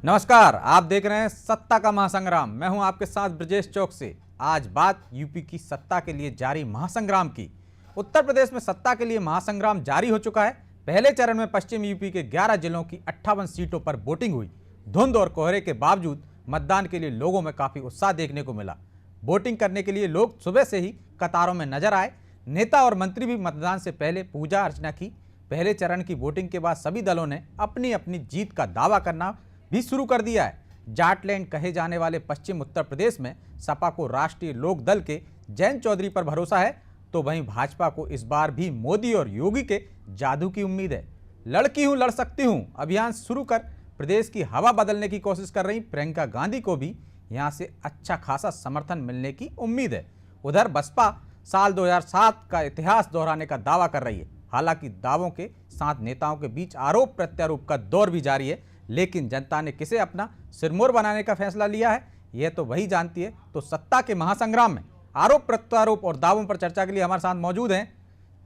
नमस्कार, आप देख रहे हैं सत्ता का महासंग्राम। मैं हूं आपके साथ ब्रजेश चौक से। आज बात यूपी की सत्ता के लिए जारी महासंग्राम की। उत्तर प्रदेश में सत्ता के लिए महासंग्राम जारी हो चुका है। पहले चरण में पश्चिम यूपी के 11 जिलों की 58 सीटों पर वोटिंग हुई। धुंध और कोहरे के बावजूद मतदान के लिए लोगों में काफी उत्साह देखने को मिला। वोटिंग करने के लिए लोग सुबह से ही कतारों में नजर आए। नेता और मंत्री भी मतदान से पहले पूजा अर्चना की। पहले चरण की वोटिंग के बाद सभी दलों ने अपनी अपनी जीत का दावा करना भी शुरू कर दिया है। जाटलैंड कहे जाने वाले पश्चिम उत्तर प्रदेश में सपा को राष्ट्रीय लोक दल के जयंत चौधरी पर भरोसा है, तो वहीं भाजपा को इस बार भी मोदी और योगी के जादू की उम्मीद है। लड़की हूं लड़ सकती हूं अभियान शुरू कर प्रदेश की हवा बदलने की कोशिश कर रही प्रियंका गांधी को भी यहां से अच्छा खासा समर्थन मिलने की उम्मीद है। उधर बसपा साल 2007 का इतिहास दोहराने का दावा कर रही है। हालांकि दावों के साथ नेताओं के बीच आरोप प्रत्यारोप का दौर भी जारी है, लेकिन जनता ने किसे अपना सिरमौर बनाने का फैसला लिया है यह तो वही जानती है। तो सत्ता के महासंग्राम में आरोप प्रत्यारोप और दावों पर चर्चा के लिए हमारे साथ मौजूद हैं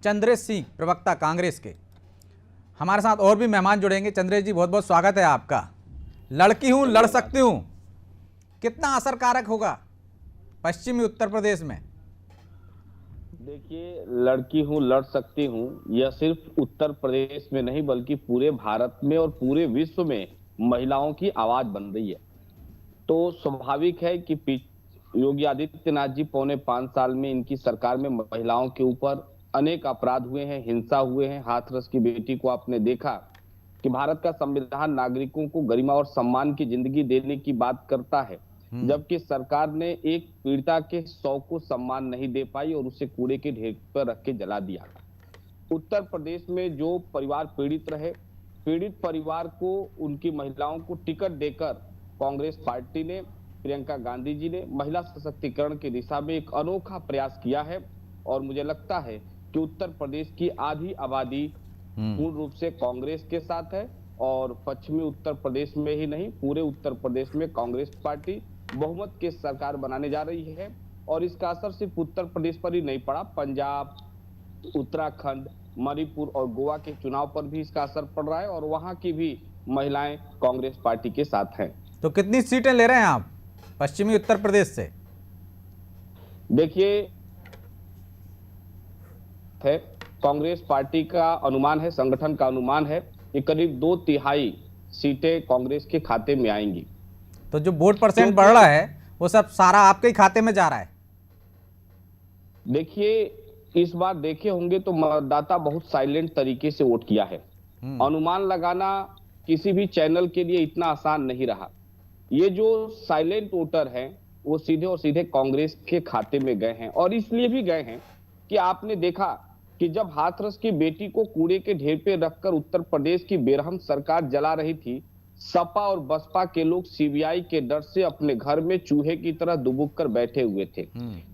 चंद्रेश सिंह, प्रवक्ता कांग्रेस के। हमारे साथ और भी मेहमान जुड़ेंगे। चंद्रेश जी, बहुत बहुत स्वागत है आपका। लड़की हूं लड़ सकती हूं कितना असरकारक होगा पश्चिमी उत्तर प्रदेश में? देखिए, लड़की हूँ लड़ सकती हूँ यह सिर्फ उत्तर प्रदेश में नहीं बल्कि पूरे भारत में और पूरे विश्व में महिलाओं की आवाज बन रही है। तो स्वाभाविक है कि योगी आदित्यनाथ जी पौने 5 साल में इनकी सरकार में महिलाओं के ऊपर अनेक अपराध हुए हैं, हिंसा हुए हैं। हाथरस की बेटी को आपने देखा कि भारत का संविधान नागरिकों को गरिमा और सम्मान की जिंदगी देने की बात करता है, जबकि सरकार ने एक पीड़िता के 100 को सम्मान नहीं दे पाई और उसे कूड़े के ढेर पर रख के जला दिया। उत्तर प्रदेश में जो परिवार पीड़ित रहे, पीड़ित परिवार को उनकी महिलाओं को टिकट देकर कांग्रेस पार्टी ने, प्रियंका गांधी जी ने महिला सशक्तिकरण की दिशा में एक अनोखा प्रयास किया है। और मुझे लगता है कि उत्तर प्रदेश की आधी आबादी पूर्ण रूप से कांग्रेस के साथ है और पश्चिमी उत्तर प्रदेश में ही नहीं पूरे उत्तर प्रदेश में कांग्रेस पार्टी बहुमत की सरकार बनाने जा रही है। और इसका असर सिर्फ उत्तर प्रदेश पर ही नहीं पड़ा, पंजाब, उत्तराखंड, मणिपुर और गोवा के चुनाव पर भी इसका असर पड़ रहा है और वहां की भी महिलाएं कांग्रेस पार्टी के साथ हैं। तो कितनी सीटें ले रहे हैं आप पश्चिमी उत्तर प्रदेश से? देखिए, कांग्रेस पार्टी का अनुमान है, संगठन का अनुमान है कि करीब 2/3 सीटें कांग्रेस के खाते में आएंगी। तो जो वोट परसेंट बढ़ रहा है वो सब सारा आपके ही खाते में जा रहा है? देखिए, इस बार देखे होंगे तो मतदाता बहुत साइलेंट तरीके से वोट किया है। अनुमान लगाना किसी भी चैनल के लिए इतना आसान नहीं रहा। ये जो साइलेंट वोटर हैं वो सीधे और सीधे कांग्रेस के खाते में गए हैं और इसलिए भी गए हैं कि आपने देखा कि जब हाथरस की बेटी को कूड़े के ढेर पे रखकर उत्तर प्रदेश की बेरहम सरकार जला रही थी, सपा और बसपा के लोग सीबीआई के डर से अपने घर में चूहे की तरह दुबक कर बैठे हुए थे।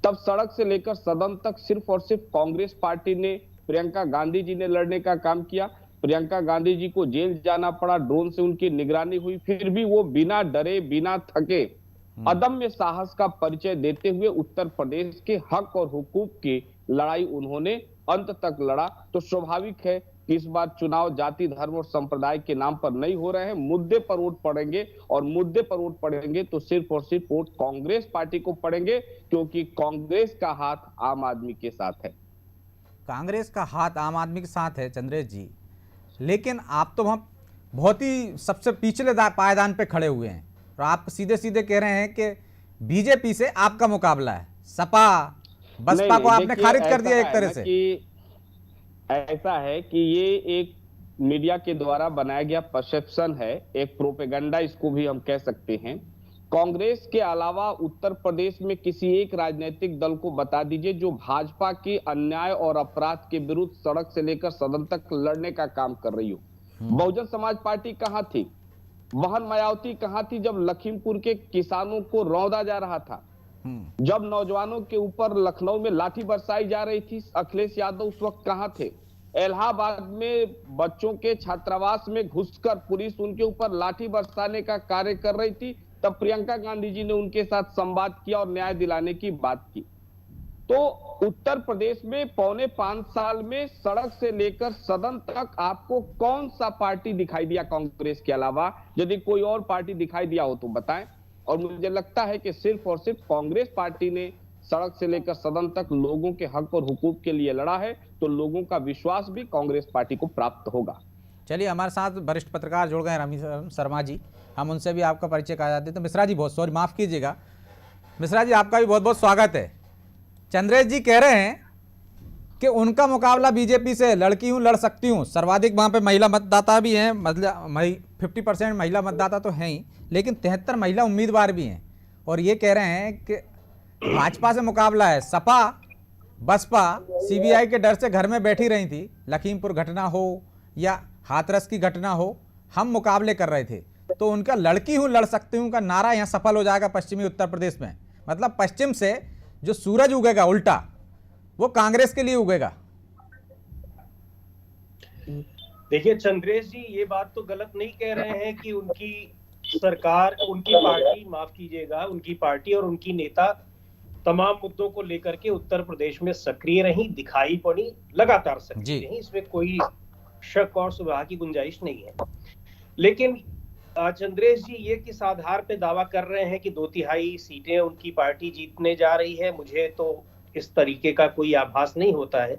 तब सड़क से लेकर सदन तक सिर्फ और सिर्फ कांग्रेस पार्टी ने, प्रियंका गांधी जी ने लड़ने का काम किया। प्रियंका गांधी जी को जेल जाना पड़ा, ड्रोन से उनकी निगरानी हुई, फिर भी वो बिना डरे बिना थके अदम्य साहस का परिचय देते हुए उत्तर प्रदेश के हक और हुकूक की लड़ाई उन्होंने अंत तक लड़ा। तो स्वाभाविक है कि इस बार चुनाव जाति, धर्म और संप्रदाय के नाम पर नहीं हो रहे हैं, मुद्दे पर वोट पड़ेंगे और मुद्दे पर वोट पड़ेंगे तो सिर्फ और सिर्फ वोट कांग्रेस पार्टी को पड़ेंगे, क्योंकि कांग्रेस का हाथ आम आदमी के साथ है। कांग्रेस का हाथ आम आदमी के साथ है चंद्रेश जी, लेकिन आप तो हम बहुत ही सबसे पिछले पायदान पे खड़े हुए हैं और आप सीधे सीधे कह रहे हैं कि बीजेपी से आपका मुकाबला है। सपा बसपा को आपने खारिज कर दिया एक तरह से। ऐसा है कि ये एक मीडिया के द्वारा बनाया गया परसेप्शन है, एक प्रोपेगेंडा इसको भी हम कह सकते हैं। कांग्रेस के अलावा उत्तर प्रदेश में किसी एक राजनीतिक दल को बता दीजिए जो भाजपा के अन्याय और अपराध के विरुद्ध सड़क से लेकर सदन तक लड़ने का काम कर रही हो। बहुजन समाज पार्टी कहां थी? बहन मायावती कहां थी जब लखीमपुर के किसानों को रौंदा जा रहा था? जब नौजवानों के ऊपर लखनऊ में लाठी बरसाई जा रही थी, अखिलेश यादव उस वक्त कहां थे? इलाहाबाद में बच्चों के छात्रावास में घुसकर पुलिस उनके ऊपर लाठी बरसाने का कार्य कर रही थी, तब प्रियंका गांधी जी ने उनके साथ संवाद किया और न्याय दिलाने की बात की। तो उत्तर प्रदेश में पौने 5 साल में सड़क से लेकर सदन तक आपको कौन सा पार्टी दिखाई दिया कांग्रेस के अलावा? यदि कोई और पार्टी दिखाई दिया हो तो बताएं। और मुझे लगता है कि सिर्फ और सिर्फ कांग्रेस पार्टी ने सड़क से लेकर सदन तक लोगों के हक और हुकूक के लिए लड़ा है, तो लोगों का विश्वास भी कांग्रेस पार्टी को प्राप्त होगा। चलिए, हमारे साथ वरिष्ठ पत्रकार जुड़ गए रमेश शर्मा जी, हम उनसे भी आपका परिचय करा देते हैं। तो मिश्रा जी, बहुत सॉरी, माफ़ कीजिएगा। मिश्रा जी, आपका भी बहुत बहुत स्वागत है। चंद्रेश जी कह रहे हैं कि उनका मुकाबला बीजेपी से, लड़की हूँ लड़ सकती हूँ, सर्वाधिक वहाँ पे महिला मतदाता भी हैं, मतलब 50% महिला मतदाता तो हैं ही, लेकिन 73 महिला उम्मीदवार भी हैं। और ये कह रहे हैं कि भाजपा से मुकाबला है, सपा बसपा सीबीआई के डर से घर में बैठी रही थी, लखीमपुर घटना हो या हाथरस की घटना हो, हम मुकाबले कर रहे थे। तो उनका लड़की हूँ लड़ सकती हूँ का नारा यहाँ सफल हो जाएगा पश्चिमी उत्तर प्रदेश में। मतलब पश्चिम से जो सूरज उगेगा उल्टा, वो कांग्रेस के लिए उगेगा। देखिए चंद्रेश जी, ये बात तो गलत नहीं कह रहे हैं कि उनकी सरकार, उनकी पार्टी, माफ कीजिएगा, उनकी पार्टी और उनकी नेता तमाम मुद्दों को लेकर के उत्तर प्रदेश में सक्रिय रही, दिखाई पड़ी, लगातार सक्रिय रही, इसमें कोई शक और सुबह की गुंजाइश नहीं है। लेकिन चंद्रेश जी ये किस आधार पे दावा कर रहे हैं कि 2/3 सीटें उनकी पार्टी जीतने जा रही है? मुझे तो इस तरीके का कोई आभास नहीं होता है,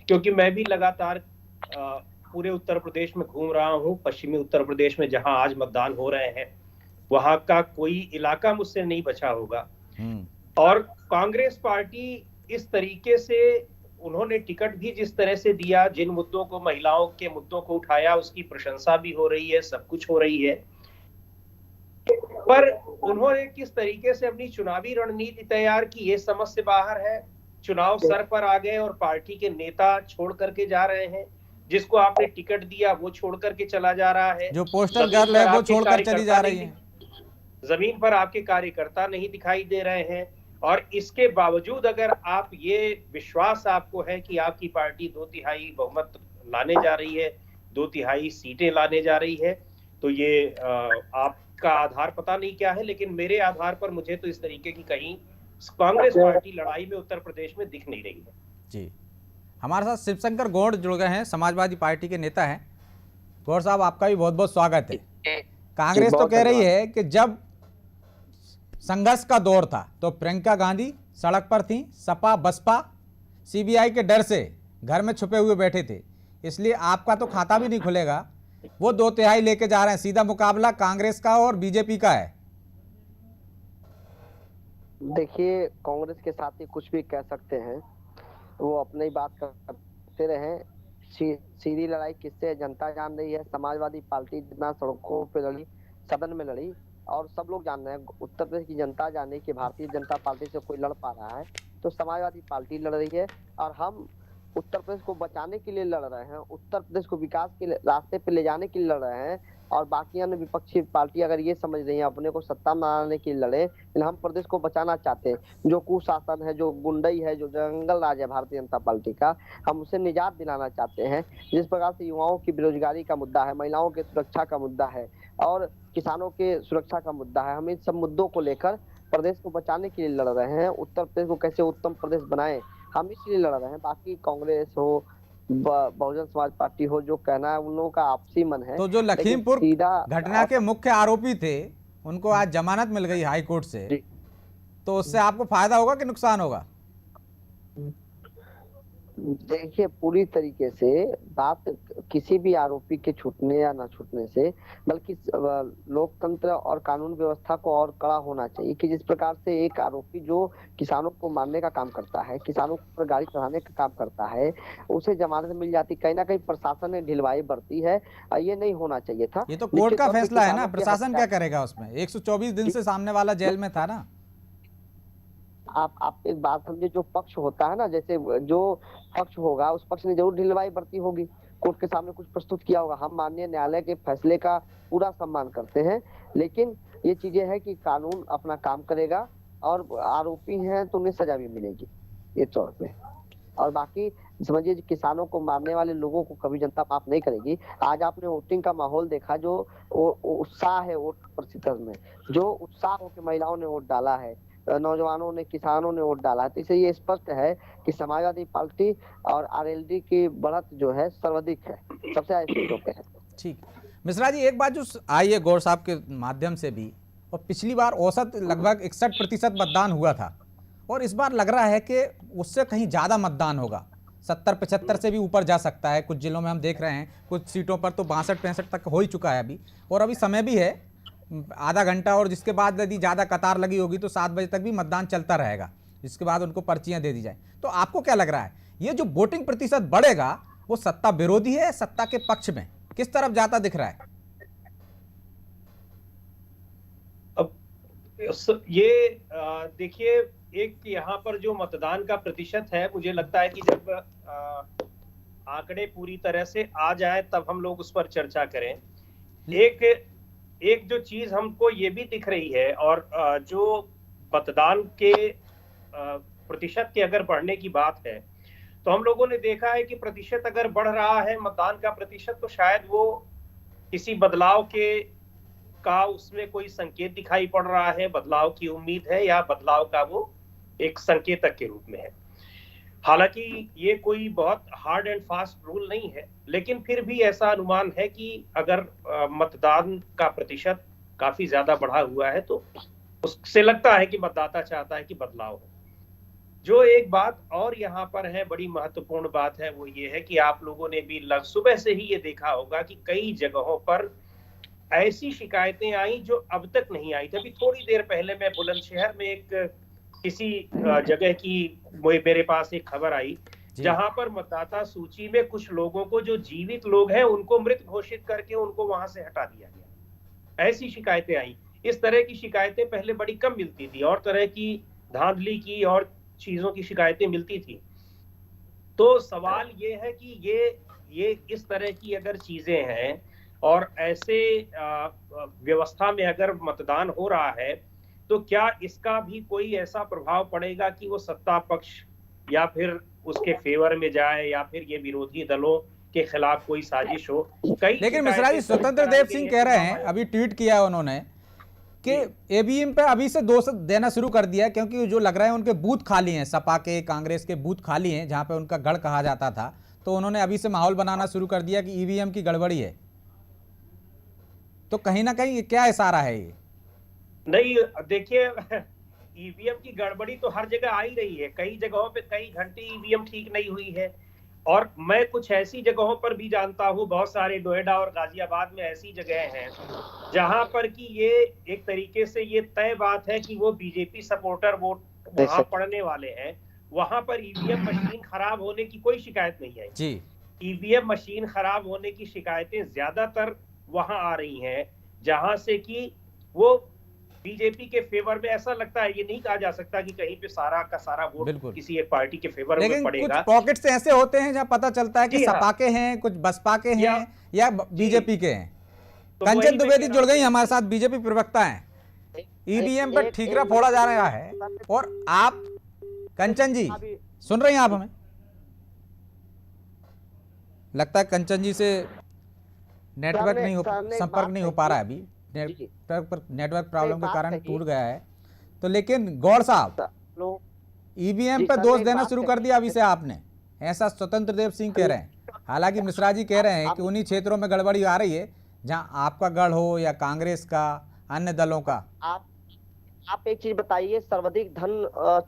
क्योंकि मैं भी लगातार पूरे उत्तर प्रदेश में घूम रहा हूं। पश्चिमी उत्तर प्रदेश में जहां आज मतदान हो रहे हैं, वहां का कोई इलाका मुझसे नहीं बचा होगा। और कांग्रेस पार्टी इस तरीके से, उन्होंने टिकट भी जिस तरह से दिया, जिन मुद्दों को, महिलाओं के मुद्दों को उठाया, उसकी प्रशंसा भी हो रही है, सब कुछ हो रही है, पर उन्होंने किस तरीके से अपनी चुनावी रणनीति तैयार की, ये समझ से बाहर है। चुनाव सर पर आ गए और पार्टी के नेता छोड़ करके जा रहे हैं। जिसको आपने टिकट दिया वो छोड़ करके चला जा रहा है, जो पोस्टर गर्ल है वो छोड़कर चली जा रही है, जमीन पर आपके कार्यकर्ता नहीं दिखाई दे रहे हैं। और इसके बावजूद अगर आप, ये विश्वास आपको है कि आपकी पार्टी 2/3 बहुमत लाने जा रही है, 2/3 सीटें लाने जा रही है, तो ये आपका आधार पता नहीं क्या है, लेकिन मेरे आधार पर मुझे तो इस तरीके की कहीं कांग्रेस पार्टी लड़ाई में उत्तर प्रदेश में दिख नहीं रही है। जी, हमारे साथ शिवशंकर गौड़ जुड़ गए हैं, समाजवादी पार्टी के नेता हैं। गौड़ साहब, आपका भी बहुत बहुत स्वागत है। कांग्रेस तो कह रही है कि जब संघर्ष का दौर था तो प्रियंका गांधी सड़क पर थी, सपा बसपा सीबीआई के डर से घर में छुपे हुए बैठे थे, इसलिए आपका तो खाता भी नहीं खुलेगा। वो 2/3 लेके जा रहे हैं, सीधा मुकाबला कांग्रेस का और बीजेपी का है। देखिए, कांग्रेस के साथ ही कुछ भी कह सकते हैं, वो अपनी ही बात करते रहे। सीधी लड़ाई किससे जनता जान रही है। समाजवादी पार्टी जितना सड़कों पे लड़ी, सदन में लड़ी, और सब लोग जान रहे हैं, उत्तर प्रदेश की जनता जान रही है कि भारतीय जनता पार्टी से कोई लड़ पा रहा है, तो समाजवादी पार्टी लड़ रही है। और हम उत्तर प्रदेश को बचाने के लिए लड़ रहे हैं, उत्तर प्रदेश को विकास के रास्ते पे ले जाने के लिए लड़ रहे हैं। और बाकी अन्य विपक्षी पार्टी अगर ये समझ रही है अपने को सत्ता में आने के लिए लड़े, लेकिन हम प्रदेश को बचाना चाहते हैं। जो कुशासन है, जो गुंडई है, जो जंगल राज है भारतीय जनता पार्टी का, हम उसे निजात दिलाना चाहते हैं। जिस प्रकार से युवाओं की बेरोजगारी का मुद्दा है, महिलाओं के सुरक्षा का मुद्दा है और किसानों के सुरक्षा का मुद्दा है, हम इन सब मुद्दों को लेकर प्रदेश को बचाने के लिए लड़ रहे हैं। उत्तर प्रदेश को कैसे उत्तम प्रदेश बनाए, हम इसलिए लड़ रहे हैं। बाकी कांग्रेस हो, बहुजन समाज पार्टी हो, जो कहना है उन लोगों का आपसी मन है। तो जो लखीमपुर घटना के मुख्य आरोपी थे, उनको आज जमानत मिल गई हाई कोर्ट से, तो उससे आपको फायदा होगा कि नुकसान होगा? देखिए, पूरी तरीके से बात किसी भी आरोपी के छूटने या ना छूटने से, बल्कि लोकतंत्र और कानून व्यवस्था को और कड़ा होना चाहिए कि जिस प्रकार से एक आरोपी जो किसानों को मारने का काम करता है, किसानों पर गाड़ी चढ़ाने का काम करता है, उसे जमानत मिल जाती। कहीं ना कहीं प्रशासन ने ढिलवाई बरती है, ये नहीं होना चाहिए था। ये तो कोर्ट का फैसला है ना, प्रशासन क्या करेगा उसमें? 124 दिन से सामने वाला जेल में था ना। आप एक बात समझे, जो पक्ष होता है ना, जैसे जो पक्ष होगा उस पक्ष ने जरूर ढिलवाई बरती होगी, कोर्ट के सामने कुछ प्रस्तुत किया होगा। हम माननीय न्यायालय के फैसले का पूरा सम्मान करते हैं, लेकिन ये चीजें हैं कि कानून अपना काम करेगा और आरोपी हैं तो उन्हें सजा भी मिलेगी ये तौर पे। और बाकी समझिए, किसानों को मारने वाले लोगों को कभी जनता माफ नहीं करेगी। आज आपने वोटिंग का माहौल देखा, जो उत्साह है वोट प्रतिशत में, जो उत्साह होकर महिलाओं ने वोट डाला है, नौजवानों ने, किसानों ने वोट डाला है। तो इससे ये स्पष्ट है कि समाजवादी पार्टी और आरएलडी की बढ़त जो है सर्वाधिक है, सबसे ज्यादा सीटों पे है। ठीक। मिश्रा जी, एक बात जो आई है गौर साहब के माध्यम से भी, और पिछली बार औसत लगभग 61% मतदान हुआ था, और इस बार लग रहा है कि उससे कहीं ज़्यादा मतदान होगा, 70-75 से भी ऊपर जा सकता है। कुछ जिलों में हम देख रहे हैं, कुछ सीटों पर तो 62-65 तक हो ही चुका है अभी, और अभी समय भी है आधा घंटा, और जिसके बाद यदि ज़्यादा कतार लगी होगी तो 7 बजे तक भी मतदान चलता रहेगा, जिसके बाद उनको पर्चियाँ दे दी जाए। तो आपको क्या लग रहा है, ये जो वोटिंग प्रतिशत बढ़ेगा वो सत्ता विरोधी है, सत्ता के पक्ष में किस तरफ जाता दिख रहा है? अब ये देखिए, एक यहाँ पर जो मतदान का प्रतिशत है, मुझे लगता है कि जब आंकड़े पूरी तरह से आ जाए तब हम लोग उस पर चर्चा करें। एक जो चीज हमको ये भी दिख रही है, और जो मतदान के प्रतिशत के अगर बढ़ने की बात है, तो हम लोगों ने देखा है कि प्रतिशत अगर बढ़ रहा है मतदान का प्रतिशत, तो शायद वो किसी बदलाव का उसमें कोई संकेत दिखाई पड़ रहा है, बदलाव की उम्मीद है, या बदलाव का वो एक संकेतक के रूप में है। हालांकि ये कोई बहुत हार्ड एंड फास्ट रूल नहीं है, लेकिन फिर भी ऐसा अनुमान है कि अगर मतदान का प्रतिशत काफी ज्यादा बढ़ा हुआ है तो उससे लगता है कि मतदाता चाहता है कि बदलाव हो। जो एक बात और यहाँ पर है, बड़ी महत्वपूर्ण बात है, वो ये है कि आप लोगों ने भी सुबह से ही ये देखा होगा कि कई जगहों पर ऐसी शिकायतें आई जो अब तक नहीं आई थी। अभी थोड़ी देर पहले मैं बुलंदशहर में एक किसी जगह की मेरे पास एक खबर आई, जहां पर मतदाता सूची में कुछ लोगों को, जो जीवित लोग हैं, उनको मृत घोषित करके उनको वहां से हटा दिया गया। ऐसी शिकायतें आई। इस तरह की शिकायतें पहले बड़ी कम मिलती थी, और तरह की धांधली की और चीजों की शिकायतें मिलती थी। तो सवाल ये है कि ये इस तरह की अगर चीजें हैं और ऐसे व्यवस्था में अगर मतदान हो रहा है, तो क्या इसका भी कोई ऐसा प्रभाव पड़ेगा कि वो सत्ता पक्ष या फिर उसके फेवर में जाए, या फिर ये विरोधी दलों के खिलाफ कोई साजिश हो? लेकिन मिश्रा जी, स्वतंत्र देव सिंह कह रहे हैं, अभी ट्वीट किया है उन्होंने, कि ईवीएम पे अभी से दोष देना शुरू कर दिया, क्योंकि जो लग रहा है उनके बूथ खाली हैं, सपा के, कांग्रेस के बूथ खाली हैं जहां पे उनका गढ़ कहा जाता था, तो उन्होंने अभी से माहौल बनाना शुरू कर दिया कि ईवीएम की गड़बड़ी है। तो कहीं ना कहीं क्या इशारा है ये? नहीं, देखिए, ईवीएम की गड़बड़ी तो हर जगह आ ही रही है। कई जगहों पे कई घंटे ईवीएम ठीक नहीं हुई है, और मैं कुछ ऐसी जगहों पर भी जानता हूँ, बहुत सारे नोएडा और गाजियाबाद में ऐसी जगह हैं जहां पर कि ये एक तरीके से ये तय बात है कि वो बीजेपी सपोर्टर वोट वहां पड़ने वाले हैं। वहां पर ईवीएम मशीन खराब होने की कोई शिकायत नहीं है जी। ईवीएम मशीन खराब होने की शिकायतें ज्यादातर वहां आ रही हैं जहां से कि वो बीजेपी के फेवर में, ऐसा लगता है। ये नहीं कहा जा सकता कि कहीं पे सारा का सारा वोट किसी एक पार्टी के फेवर में पड़ेगा। कुछ पॉकेट्स ऐसे होते हैं जहां पता चलता है कि सपा के हैं, कुछ बसपा के हैं, या बीजेपी के हैं। तो कंचन द्विवेदी जुड़ गई हमारे साथ, बीजेपी प्रवक्ता हैं। ईवीएम पर ठीकरा फोड़ा जा रहा है, और आप कंचन जी सुन रही हैं? आप हमें लगता है कंचन जी से नेटवर्क नहीं हो, संपर्क नहीं हो पा रहा है अभी, नेटवर्क प्रॉब्लम के कारण टूट गया है। तो लेकिन गौर साहब, ईवीएम पे दोष देना शुरू कर दिया अभी से आपने, ऐसा स्वतंत्र देव सिंह कह रहे हैं। हालांकि मिश्रा जी कह रहे हैं कि उन्हीं क्षेत्रों में गड़बड़ी आ रही है जहां आपका गढ़ हो या कांग्रेस का, अन्य दलों का। आप एक चीज बताइए, सर्वाधिक धन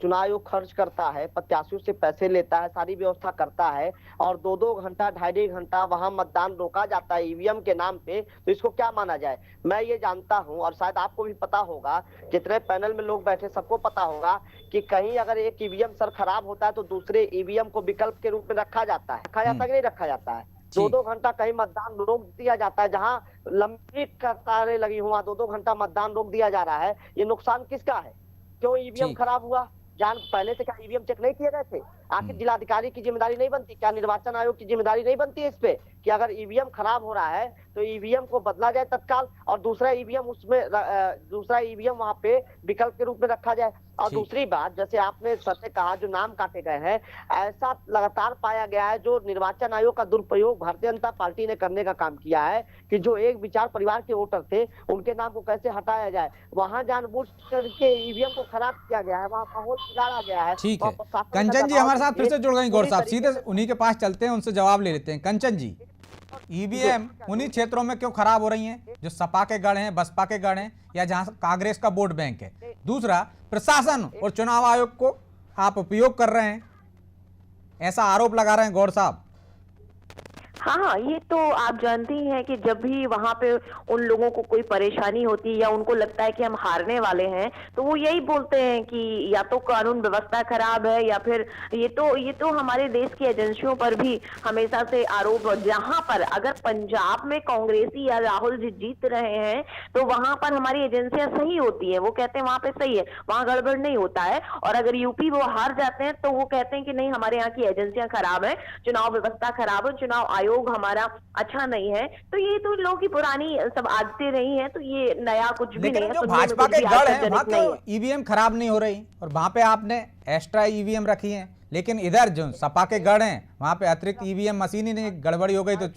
चुनाव आयोग खर्च करता है, प्रत्याशियों से पैसे लेता है, सारी व्यवस्था करता है, और 2-2 घंटा 2.5 घंटा वहां मतदान रोका जाता है ईवीएम के नाम पे, तो इसको क्या माना जाए? मैं ये जानता हूं, और शायद आपको भी पता होगा, जितने पैनल में लोग बैठे सबको पता होगा कि कहीं अगर एक ईवीएम सर खराब होता है तो दूसरे ईवीएम को विकल्प के रूप में रखा जाता है कि नहीं रखा जाता है। 2-2 घंटा कहीं मतदान रोक दिया जाता है, जहां लंबी कतारें लगी हुआ 2-2 घंटा मतदान रोक दिया जा रहा है। ये नुकसान किसका है? क्यों ईवीएम खराब हुआ? पहले से क्या ईवीएम चेक नहीं किए गए थे? आखिर जिलाधिकारी की जिम्मेदारी नहीं बनती क्या, निर्वाचन आयोग की जिम्मेदारी नहीं बनती है इस पे कि अगर ईवीएम खराब हो रहा है तो ईवीएम को बदला जाए तत्काल, और दूसरा ईवीएम वहां पे विकल्प के रूप में रखा जाए। और दूसरी बात, जैसे आपने सर ने कहा जो नाम काटे गए हैं, ऐसा लगातार पाया गया है जो निर्वाचन आयोग का दुरुपयोग भारतीय जनता पार्टी ने करने का काम किया है कि जो एक विचार परिवार के वोटर थे उनके नाम को कैसे हटाया जाए। वहां जानबूझ करके ईवीएम को खराब किया गया है, वहां माहौल बिगाड़ा गया है। ठीक है, कंचन जी हमारे साथ फिर से जुड़ गई गौर साहब, सीधे उन्हीं के पास चलते हैं, उनसे जवाब ले लेते हैं। कंचन जी, ईवीएम उन्हीं क्षेत्रों में क्यों खराब हो रही हैं जो सपा के गढ़ हैं, बसपा के गढ़ हैं, या जहां कांग्रेस का वोट बैंक है? दूसरा, प्रशासन और चुनाव आयोग को आप उपयोग कर रहे हैं, ऐसा आरोप लगा रहे हैं गौर साहब। हाँ, ये तो आप जानते ही हैं कि जब भी वहां पे उन लोगों को कोई परेशानी होती है या उनको लगता है कि हम हारने वाले हैं, तो वो यही बोलते हैं कि या तो कानून व्यवस्था खराब है या फिर ये तो हमारे देश की एजेंसियों पर भी हमेशा से आरोप। जहां पर अगर पंजाब में कांग्रेसी या राहुल जी जीत रहे हैं तो वहां पर हमारी एजेंसियां सही होती है, वो कहते हैं वहां पे सही है, वहां गड़बड़ नहीं होता है। और अगर यूपी वो हार जाते हैं तो वो कहते हैं कि नहीं हमारे यहाँ की एजेंसियां खराब है, चुनाव व्यवस्था खराब है, चुनाव आयोग हमारा अच्छा नहीं है। तो ये तो लोगों की पुरानी सब आदतें रही हैं, तो ये नया कुछ भी नहीं है। जो भाजपा के गढ़ है वहां तो ईवीएम खराब नहीं हो रही और वहां पे आपने एक्स्ट्रा ईवीएम रखी है, लेकिन इधर जो सपा के गढ़ हैं वहां पे अतिरिक्त ईवीएम मशीन ही नहीं, गड़बड़ी हो गई तो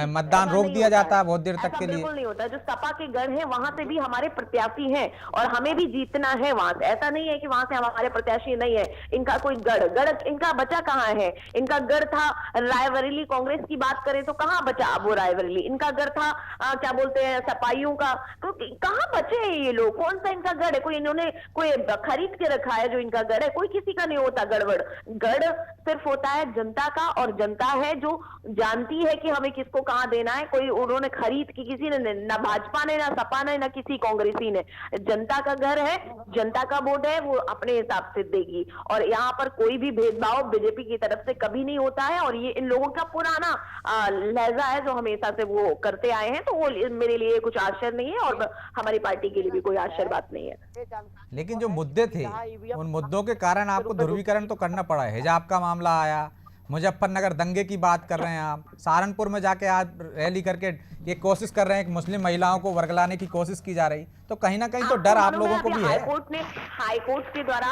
मतदान रोक दिया जाता है बहुत देर तक के लिए। बिल्कुल नहीं होता, जो सपा के गढ़ हैं वहां से भी हमारे प्रत्याशी हैं और हमें भी जीतना है वहां से। ऐसा नहीं है कि वहां से हमारे प्रत्याशी नहीं है। इनका कोई गढ़ इनका बचा कहाँ है? इनका गढ़ था रायबरेली, कांग्रेस की बात करें तो कहाँ बचा अब वो रायबरेली? इनका गढ़ था क्या बोलते हैं सपाइयों का, तो कहाँ बचे हैं ये लोग? कौन सा इनका गढ़ है? कोई इन्होंने कोई खरीद के रखा है जो इनका गढ़ है? कोई किसी का नहीं होता गड़बड़। गढ़ सिर्फ होता है जनता का, और जनता है जो जानती है कि हमें किसको कहां देना है। कोई उन्होंने खरीद की किसी ने, ना भाजपा ने, ना सपा ने, ना किसी कांग्रेसी ने। जनता का घर है, जनता का वोट है, वो अपने हिसाब से देगी। और यहाँ पर कोई भी भेदभाव बीजेपी की तरफ से कभी नहीं होता है, और ये इन लोगों का पुराना लहजा है जो हमेशा से वो करते आए हैं। तो वो मेरे लिए कुछ आश्चर्य नहीं है और हमारी पार्टी के लिए भी कोई आश्चर्य बात नहीं है। लेकिन जो मुद्दे थे उन मुद्दों के कारण आपको ध्रुवीकरण तो करना पड़ा है। हिजाब का मामला आया, मुजफ्फरनगर दंगे की बात कर रहे हैं आप, सहारनपुर में जाके आज रैली करके ये कोशिश कर रहे हैं कि मुस्लिम महिलाओं को वर्गलाने की कोशिश की जा रही, तो कहीं ना कहीं तो डर आप लोगों को भी है। हाईकोर्ट के द्वारा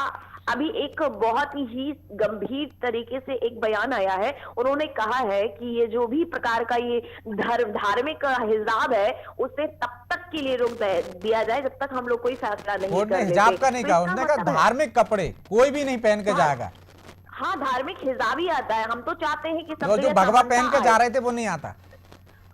अभी एक बहुत ही गंभीर तरीके से एक बयान आया है। उन्होंने कहा है कि ये जो भी प्रकार का ये धार्मिक हिजाब है उसे तब तक के लिए रोक दिया जाए जब तक हम लोग कोई फैसला नहीं करते। हिजाब का नहीं कहा, उसने कहा धार्मिक कपड़े कोई भी नहीं पहन के जाएगा। हाँ, धार्मिक हिजाब ही आता है। हम तो चाहते हैं कि सब जो भगवा पहन के जा रहे थे वो नहीं आता,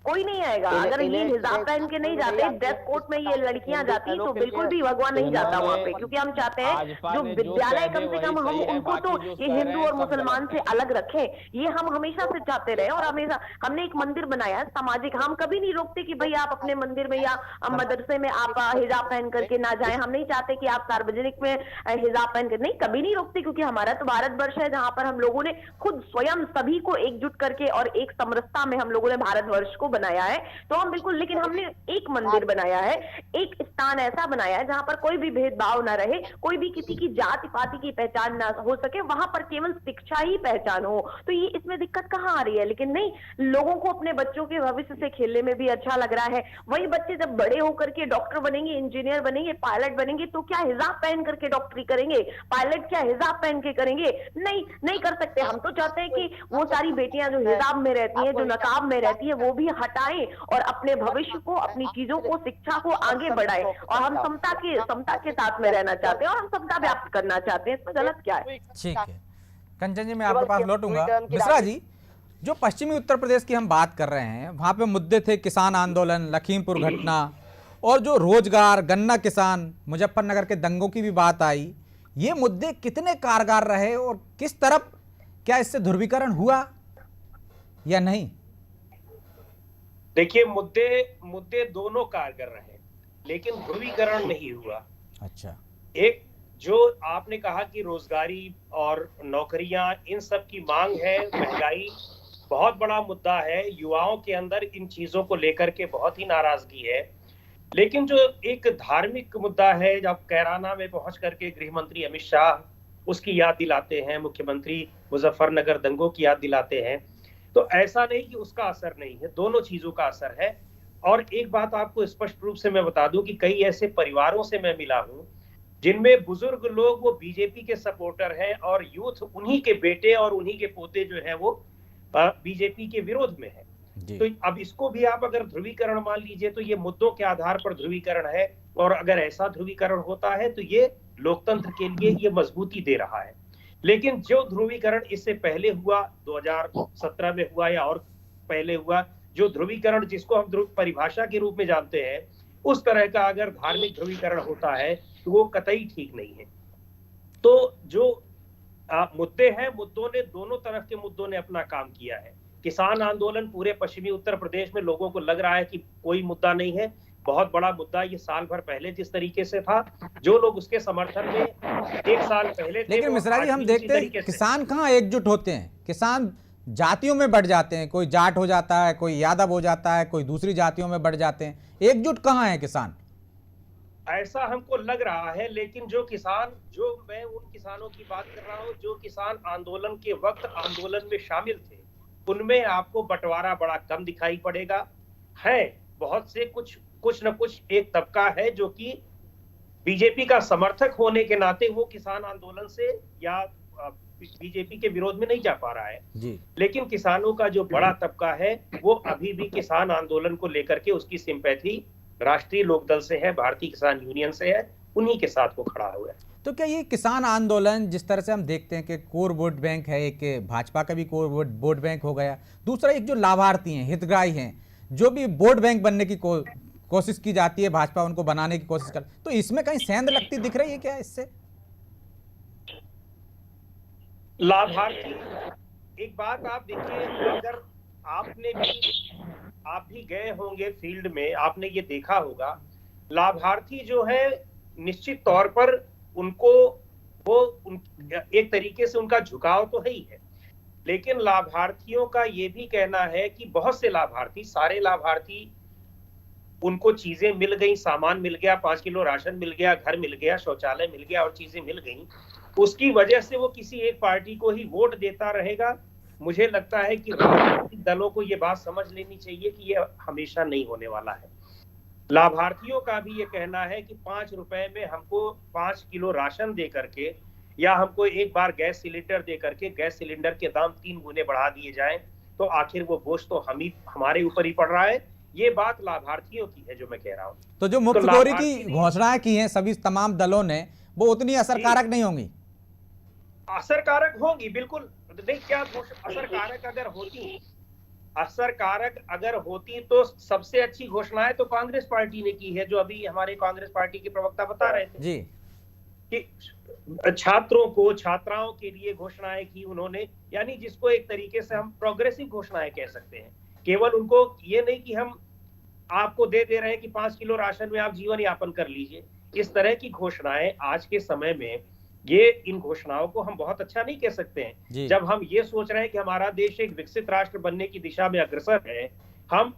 कोई नहीं आएगा। अगर ये हिजाब पहन के नहीं जाते, ड्रेस कोड में ये लड़कियां जाती तो बिल्कुल भी भगवान नहीं जाता वहाँ पे, क्योंकि हम चाहते हैं जो विद्यालय कम से कम हम उनको तो ये हिंदू और मुसलमान से अलग रखें, ये हम हमेशा से चाहते रहे। और हमेशा हमने एक मंदिर बनाया है सामाजिक, हम कभी नहीं रोकते कि भाई आप अपने मंदिर में या मदरसे में आप हिजाब पहन करके ना जाए। हम नहीं चाहते कि आप सार्वजनिक में हिजाब पहन कर, नहीं, कभी नहीं रोकते, क्योंकि हमारा तो भारतवर्ष है जहाँ पर हम लोगों ने खुद स्वयं सभी को एकजुट करके और एक समरसता में हम लोगों ने भारतवर्ष को बनाया है। तो हम बिल्कुल, लेकिन हमने एक मंदिर बनाया है, एक स्थान ऐसा बनाया है जहां पर कोई भी भेदभाव ना रहे, कोई भी किसी की जाति पाति की पहचान ना हो सके, वहां पर केवल शिक्षा ही पहचान हो। तो ये इसमें दिक्कत कहां आ रही है? लेकिन नहीं, लोगों को अपने बच्चों के भविष्य से खेलने में भी अच्छा लग रहा है। वही बच्चे जब बड़े होकर के डॉक्टर बनेंगे, इंजीनियर बनेंगे, पायलट बनेंगे, तो क्या हिजाब पहन करके डॉक्टरी करेंगे? पायलट क्या हिजाब पहन के करेंगे? नहीं, नहीं कर सकते। हम तो चाहते हैं कि वो सारी बेटियां जो हिजाब में रहती है, जो नकाब में रहती है, वो भी हटाएं और अपने भविष्य को, अपनी चीजों को, शिक्षा को आगे बढ़ाएं। और हम समता के साथ में रहना चाहते हैं और हम समता व्याप्त करना चाहते हैं। इसमें गलत क्या है? ठीक है कंचन जी, मैं आपके पास लौटूंगा। मिश्रा जी, जो पश्चिमी उत्तर प्रदेश की हम बात कर रहे हैं, वहां पे मुद्दे थे किसान आंदोलन, लखीमपुर घटना, और जो रोजगार, गन्ना किसान, मुजफ्फरनगर के दंगों की भी बात आई। ये मुद्दे कितने कारगर रहे और किस तरफ, क्या इससे ध्रुवीकरण हुआ या नहीं? देखिए, मुद्दे दोनों कारगर रहे, लेकिन ध्रुवीकरण नहीं हुआ। अच्छा, एक जो आपने कहा कि रोजगारी और नौकरियां, इन सब की मांग है, महंगाई बहुत बड़ा मुद्दा है। युवाओं के अंदर इन चीजों को लेकर के बहुत ही नाराजगी है। लेकिन जो एक धार्मिक मुद्दा है, जब कैराना में पहुंच करके गृह मंत्री अमित शाह उसकी याद दिलाते हैं, मुख्यमंत्री मुजफ्फरनगर दंगों की याद दिलाते हैं। तो ऐसा नहीं कि उसका असर नहीं है, दोनों चीजों का असर है। और एक बात आपको स्पष्ट रूप से मैं बता दूं कि कई ऐसे परिवारों से मैं मिला हूं जिनमें बुजुर्ग लोग वो बीजेपी के सपोर्टर हैं और यूथ उन्हीं के बेटे और उन्हीं के पोते जो है वो बीजेपी के विरोध में है। तो अब इसको भी आप अगर ध्रुवीकरण मान लीजिए तो ये मुद्दों के आधार पर ध्रुवीकरण है, और अगर ऐसा ध्रुवीकरण होता है तो ये लोकतंत्र के लिए ये मजबूती दे रहा है। लेकिन जो ध्रुवीकरण इससे पहले हुआ, 2017 में हुआ या और पहले हुआ, जो ध्रुवीकरण जिसको हम ध्रुव परिभाषा के रूप में जानते हैं, उस तरह का अगर धार्मिक ध्रुवीकरण होता है तो वो कतई ठीक नहीं है। तो जो मुद्दे हैं, मुद्दों ने दोनों तरफ के मुद्दों ने अपना काम किया है। किसान आंदोलन पूरे पश्चिमी उत्तर प्रदेश में लोगों को लग रहा है कि कोई मुद्दा नहीं है, बहुत बड़ा मुद्दा ये साल भर पहले जिस तरीके से था, जो लोग उसके समर्थन में एक साल पहले थे। लेकिन मिश्रा जी हम देखते हैं किसान कहाँ एकजुट होते हैं, किसान जातियों में बढ़ जाते हैं, कोई जाट हो जाता है, कोई यादव हो जाता है, कोई दूसरी जातियों में बढ़ जाते हैं, एकजुट कहाँ है किसान? ऐसा हमको लग रहा है, लेकिन जो किसान, जो मैं उन किसानों की बात कर रहा हूँ जो किसान आंदोलन के वक्त आंदोलन में शामिल थे, उनमें आपको बंटवारा बड़ा कम दिखाई पड़ेगा। है बहुत से कुछ न कुछ एक तबका है जो कि बीजेपी का समर्थक होने के नाते वो किसान आंदोलन से या बीजेपी के विरोध में नहीं जा पा रहा है जी। लेकिन किसानों का जो बड़ा तबका है वो अभी भी किसान आंदोलन को लेकर के उसकी सिंपैथी राष्ट्रीय लोकदल से है, भारतीय किसान यूनियन से है, उन्हीं के साथ वो खड़ा हुआ है। तो क्या ये किसान आंदोलन जिस तरह से हम देखते हैं कि कोर वोट बैंक है, एक भाजपा का भी कोर वोट बैंक हो गया, दूसरा एक जो लाभार्थी हैं, हितग्राही हैं, जो भी वोट बैंक बनने की कोशिश की जाती है, भाजपा उनको बनाने की कोशिश कर, तो इसमें कहीं सेंध लगती दिख रही है क्या इससे? लाभार्थी, एक बात आप देखिए, अगर आप भी गए होंगे फील्ड में, आपने ये देखा होगा, लाभार्थी जो है निश्चित तौर पर उनको एक तरीके से उनका झुकाव तो है ही है, लेकिन लाभार्थियों का ये भी कहना है कि बहुत से लाभार्थी, सारे लाभार्थी, उनको चीजें मिल गई, सामान मिल गया, 5 किलो राशन मिल गया, घर मिल गया, शौचालय मिल गया और चीजें मिल गई, उसकी वजह से वो किसी एक पार्टी को ही वोट देता रहेगा। मुझे लगता है कि राजनीतिक दलों को ये बात समझ लेनी चाहिए कि ये हमेशा नहीं होने वाला है। लाभार्थियों का भी ये कहना है कि 5 रुपए में हमको 5 किलो राशन दे करके या हमको एक बार गैस सिलेंडर दे करके गैस सिलेंडर के दाम 3 गुने बढ़ा दिए जाएं तो आखिर वो बोझ तो हमारे ऊपर ही पड़ रहा है। ये बात लाभार्थियों की है जो मैं कह रहा हूँ। तो जो मुफ्तखोरी की घोषणाएं की हैं सभी तमाम दलों ने, वो उतनी असरकारक नहीं होंगी? असरकारक होंगी, बिल्कुल नहीं। क्या असरकारक अगर होती तो सबसे अच्छी घोषणाएं तो कांग्रेस पार्टी ने की है, जो अभी हमारे कांग्रेस पार्टी के प्रवक्ता बता रहे थे जी कि छात्रों को, छात्राओं के लिए घोषणाएं की उन्होंने, यानी जिसको एक तरीके से हम प्रोग्रेसिव घोषणाएं कह सकते हैं। केवल उनको ये नहीं कि हम आपको दे रहे हैं कि 5 किलो राशन में आप जीवन यापन कर लीजिए, इस तरह की घोषणाएं आज के समय में, ये इन घोषणाओं को हम बहुत अच्छा नहीं कह सकते हैं। जब हम ये सोच रहे हैं कि हमारा देश एक विकसित राष्ट्र बनने की दिशा में अग्रसर है, हम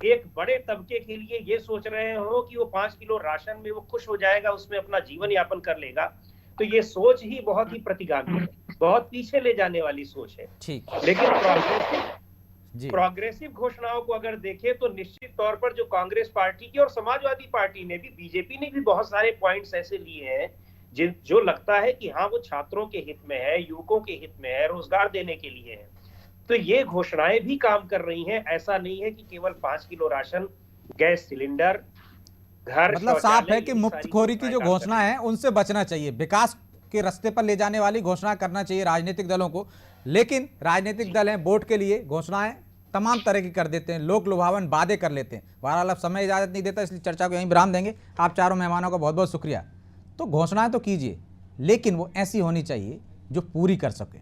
एक बड़े तबके के लिए ये सोच रहे हो कि वो 5 किलो राशन में वो खुश हो जाएगा, उसमें अपना जीवन यापन कर लेगा, तो ये सोच ही बहुत ही प्रतिगामी है, बहुत पीछे ले जाने वाली सोच है। लेकिन प्रोग्रेसिव घोषणाओं को अगर देखें तो निश्चित तौर पर जो कांग्रेस पार्टी की और समाजवादी पार्टी ने भी, बीजेपी ने भी बहुत सारे पॉइंट्स ऐसे लिए हैं जो लगता है कि हाँ वो छात्रों के हित में है, युवकों के हित में है, रोजगार देने के लिए है। तो ये घोषणाएं भी काम कर रही हैं। ऐसा नहीं है कि केवल 5 किलो राशन, गैस सिलेंडर, घर, मतलब साफ है कि मुफ्तखोरी की जो घोषणा है उनसे बचना चाहिए, विकास के रास्ते पर ले जाने वाली घोषणा करना चाहिए राजनीतिक दलों को। लेकिन राजनीतिक दल हैं, वोट के लिए घोषणाएं तमाम तरह की कर देते हैं, लोक लुभावन वादे कर लेते हैं। बहरहाल अब समय इजाजत नहीं देता, इसलिए चर्चा को यहीं विराम देंगे। आप चारों मेहमानों का बहुत बहुत शुक्रिया। तो घोषणाएं तो कीजिए, लेकिन वो ऐसी होनी चाहिए जो पूरी कर सके,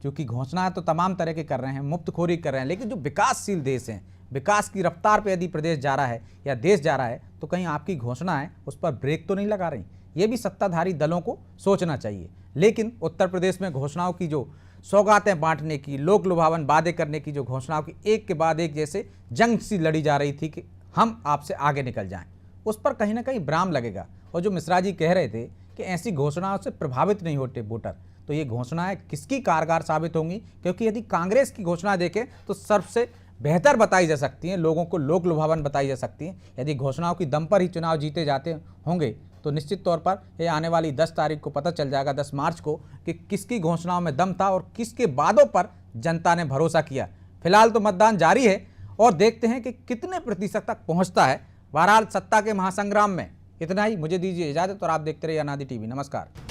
क्योंकि घोषणाएं तो तमाम तरह के कर रहे हैं, मुफ्तखोरी कर रहे हैं, लेकिन जो विकासशील देश हैं, विकास की रफ्तार पे यदि प्रदेश जा रहा है या देश जा रहा है, तो कहीं आपकी घोषणाएं उस पर ब्रेक तो नहीं लगा रही। ये भी सत्ताधारी दलों को सोचना चाहिए। लेकिन उत्तर प्रदेश में घोषणाओं की जो सौगातें बांटने की, लोक लुभावन वादे करने की जो घोषणाओं की एक के बाद एक जैसे जंग सी लड़ी जा रही थी कि हम आपसे आगे निकल जाएं, उस पर कहीं ना कहीं विराम लगेगा। और जो मिश्रा जी कह रहे थे कि ऐसी घोषणाओं से प्रभावित नहीं होते वोटर। तो ये घोषणाएं किसकी कारगर साबित होंगी, क्योंकि यदि कांग्रेस की घोषणा देखें तो सबसे बेहतर बताई जा सकती हैं, लोगों को लोक लुभावन बताई जा सकती हैं। यदि घोषणाओं की दम पर ही चुनाव जीते जाते होंगे तो निश्चित तौर पर ये आने वाली 10 तारीख को पता चल जाएगा, 10 मार्च को, कि किसकी घोषणाओं में दम था और किसके वादों पर जनता ने भरोसा किया। फिलहाल तो मतदान जारी है और देखते हैं कि कितने प्रतिशत तक पहुंचता है। बहरहाल सत्ता के महासंग्राम में इतना ही। मुझे दीजिए इजाजत और आप देखते रहिए अनादि टीवी। नमस्कार।